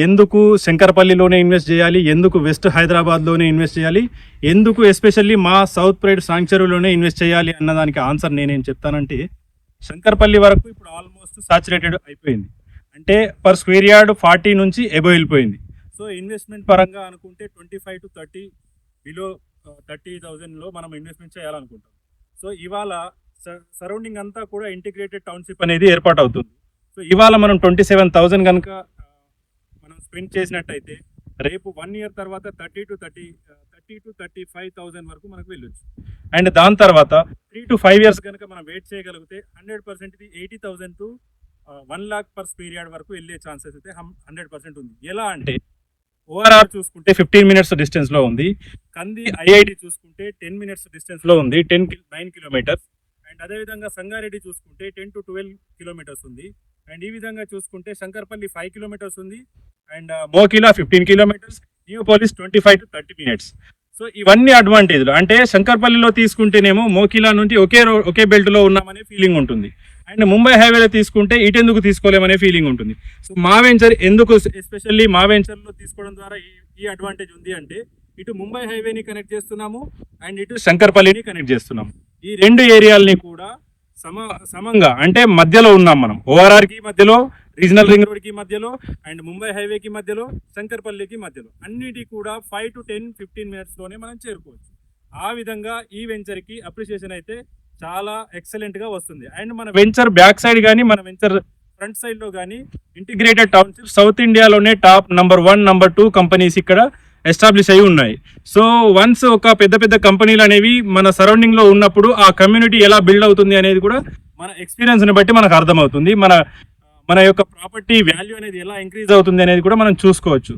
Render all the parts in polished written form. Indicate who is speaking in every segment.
Speaker 1: ఎందుకు శంకరపల్లిలోనే ఇన్వెస్ట్ చేయాలి, ఎందుకు వెస్ట్ హైదరాబాద్లోనే ఇన్వెస్ట్ చేయాలి, ఎందుకు ఎస్పెషల్లీ మా సౌత్ ప్రైడ్ సాంక్చురీలోనే ఇన్వెస్ట్ చేయాలి అన్నదానికి ఆన్సర్ నేనేం చెప్తానంటే, శంకరపల్లి వరకు ఇప్పుడు ఆల్మోస్ట్ సాచురేటెడ్ అయిపోయింది. అంటే పర్ స్క్వేర్ యార్డ్ 40 నుంచి ఎబో వెళ్ళిపోయింది. సో ఇన్వెస్ట్మెంట్ పరంగా అనుకుంటే 25 to 30 బిలో 30,000లో మనం ఇన్వెస్ట్మెంట్ చేయాలనుకుంటాం. సో ఇవాళ సరౌండింగ్ అంతా కూడా ఇంటిగ్రేటెడ్ టౌన్షిప్ అనేది ఏర్పాటు అవుతుంది. సో ఇవాళ మనం 27,000 కనుక మనం స్పెండ్ చేసినట్టయితే రేపు 1 year తర్వాత 30 to 35,000 వరకు మనకు వెళ్ళొచ్చు. అండ్ దాని తర్వాత 3 to 5 years కనుక మనం వెయిట్ చేయగలిగితే 100% ఇది 80,000 to 1 lakh per square yard వరకు వెళ్ళే ఛాన్సెస్ అయితే 100% ఉంది. ఎలా అంటే ఓఆర్ఆర్ చూసుకుంటే 15 minutes డిస్టెన్స్లో ఉంది. కంది ఐఐటి చూసుకుంటే 10 minutes డిస్టెన్స్లో ఉంది, 9 kilometers. అండ్ అదేవిధంగా సంగారెడ్డి చూసుకుంటే 10 to 12 kilometers ఉంది. అండ్ ఈ విధంగా చూసుకుంటే శంకర్పల్లి 5 kilometers ఉంది. And Mokila 15 kilometers, Neopolis 25 to 30 minutes. So ఇవన్నీ అడ్వాంటేజ్లు. అంటే శంకర్పల్లిలో తీసుకుంటేనేమో మోకిలా నుండి ఒకే బెల్ట్లో ఉన్నామనే ఫీలింగ్ ఉంటుంది. అండ్ ముంబై హైవేలో తీసుకుంటే ఇటెందుకు తీసుకోలేమనే ఫీలింగ్ ఉంటుంది. సో మా వెంచర్ ఎందుకు ఎస్పెషల్లీ మా వెంచర్లో తీసుకోవడం ద్వారా ఈ అడ్వాంటేజ్ ఉంది అంటే, ఇటు ముంబై హైవేని కనెక్ట్ చేస్తున్నాము అండ్ ఇటు శంకర్పల్లిని కనెక్ట్ చేస్తున్నాము. ఈ రెండు ఏరియాలని కూడా సమంగా అంటే మధ్యలో ఉన్నాం మనం. ఓఆర్ఆర్కి మధ్యలో, రీజనల్ రింగ్ రోడ్కి మధ్యలో, అండ్ ముంబై హైవేకి మధ్యలో, శంకర్పల్లికి మధ్యలో, అన్నిటి కూడా 5 to 10-15 minutesలోనే మనం చేరుకోవచ్చు. ఆ విధంగా ఈ వెంచర్కి అప్రిషియేషన్ అయితే చాలా ఎక్సలెంట్గా వస్తుంది. అండ్ మన వెంచర్ బ్యాక్ సైడ్ కానీ మన వెంచర్ ఫ్రంట్ సైడ్లో కానీ ఇంటిగ్రేటెడ్ టౌన్షిప్ సౌత్ ఇండియాలోనే టాప్ నెంబర్ 1, నెంబర్ 2 కంపెనీస్ ఇక్కడ ఎస్టాబ్లిష్ అయి ఉన్నాయి. సో వన్స్ ఒక పెద్ద కంపెనీలు అనేవి మన సరౌండింగ్లో ఉన్నప్పుడు ఆ కమ్యూనిటీ ఎలా బిల్డ్ అవుతుంది అనేది కూడా మన ఎక్స్పీరియన్స్ని బట్టి మనకు అర్థమవుతుంది. మన యొక్క ప్రాపర్టీ వాల్యూ అనేది ఎలా ఇంక్రీజ్ అవుతుంది అనేది కూడా మనం చూసుకోవచ్చు.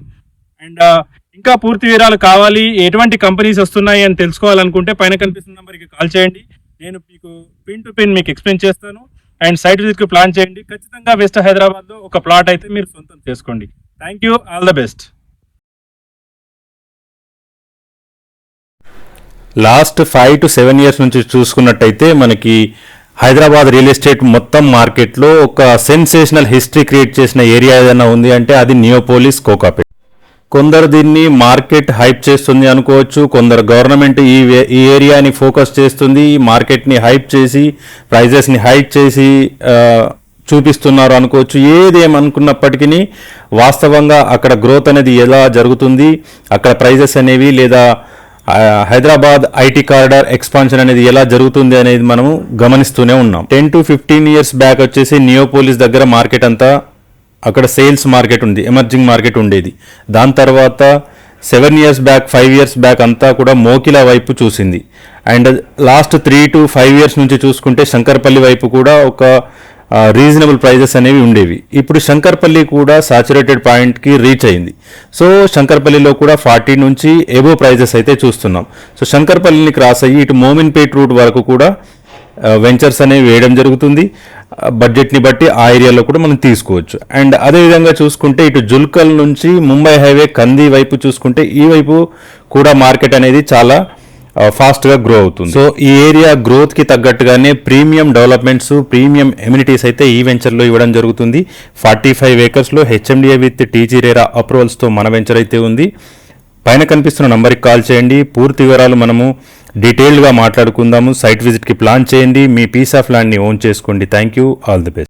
Speaker 1: అండ్ ఇంకా పూర్తి వివరాలు కావాలి, ఎటువంటి కంపెనీస్ వస్తున్నాయి అని తెలుసుకోవాలనుకుంటే పైన కనిపిస్తున్న నెంబర్కి కాల్ చేయండి. నేను మీకు పిన్ టు పిన్ మీకు ఎక్స్ప్లెయిన్ చేస్తాను. అండ్ సైట్ విజిట్కి ప్లాన్ చేయండి. ఖచ్చితంగా వెస్ట్ హైదరాబాద్లో ఒక ప్లాట్ అయితే మీరు సొంతం చేసుకోండి. Thank you, all the best.
Speaker 2: Last 5 to 7 years నుంచి చూసుకున్నట్టయితే మనకి హైదరాబాద్ రియల్ ఎస్టేట్ మొత్తం మార్కెట్లో ఒక సెన్సేషనల్ హిస్టరీ క్రియేట్ చేసిన ఏరియా ఏదైనా ఉంది అంటే అది నియోపోలిస్, కోకాపేట్. కొందరు దీన్ని మార్కెట్ హైప్ చేస్తుంది అనుకోవచ్చు, కొందరు గవర్నమెంట్ ఈ ఏరియాని ఫోకస్ చేస్తుంది, ఈ మార్కెట్ని హైప్ చేసి ప్రైజెస్ని హైక్ చేసి చూపిస్తున్నారు అనుకోవచ్చు. ఏదేమనుకున్నప్పటికీ వాస్తవంగా అక్కడ గ్రోత్ అనేది ఎలా జరుగుతుంది, అక్కడ ప్రైజెస్ అనేవి లేదా హైదరాబాద్ ఐటీ కారిడార్ ఎక్స్పాన్షన్ అనేది ఎలా జరుగుతుంది అనేది మనము గమనిస్తూనే ఉన్నాం. 10 to 15 years బ్యాక్ వచ్చేసి నియోపోలిస్ దగ్గర మార్కెట్ అంతా అక్కడ సేల్స్ మార్కెట్ ఉంది, ఎమర్జింగ్ మార్కెట్ ఉండేది. దాని తర్వాత 7 years బ్యాక్, 5 years బ్యాక్ అంతా కూడా మోకిలా వైపు చూసింది. అండ్ లాస్ట్ 3 to 5 years నుంచి చూసుకుంటే శంకర్పల్లి వైపు కూడా ఒక రీజనబుల్ ప్రైజెస్ అనేవి ఉండేవి. ఇప్పుడు శంకర్పల్లి కూడా సాచురేటెడ్ పాయింట్కి రీచ్ అయింది. సో శంకర్పల్లిలో కూడా 40 నుంచి ఎబో ప్రైజెస్ అయితే చూస్తున్నాం. సో శంకర్పల్లిని క్రాస్ అయ్యి ఇటు మోమిన్పేట్ రూట్ వరకు కూడా వెంచర్స్ అనేవి వేయడం జరుగుతుంది. బడ్జెట్ని బట్టి ఆ ఏరియాలో కూడా మనం తీసుకోవచ్చు. అండ్ అదేవిధంగా చూసుకుంటే ఇటు జుల్కల్ నుంచి ముంబై హైవే కంది వైపు చూసుకుంటే ఈ వైపు కూడా మార్కెట్ అనేది చాలా ఫాస్ట్గా గ్రో అవుతుంది. సో ఈ ఏరియా గ్రోత్కి తగ్గట్టుగానే ప్రీమియం డెవలప్మెంట్స్, ప్రీమియం ఎమ్యూనిటీస్ అయితే ఈ వెంచర్లో ఇవ్వడం జరుగుతుంది. 45 acresలో హెచ్ఎండిఏ విత్ టీజీ రేరా అప్రూవల్స్తో మన వెంచర్ అయితే ఉంది. పైన కనిపిస్తున్న నంబర్కి కాల్ చేయండి. పూర్తి వివరాలు మనము డీటెయిల్డ్గా మాట్లాడుకుందాము. సైట్ విజిట్కి ప్లాన్ చేయండి. మీ పీస్ ఆఫ్ ల్యాండ్ని ఓన్ చేసుకోండి. Thank you, all the best.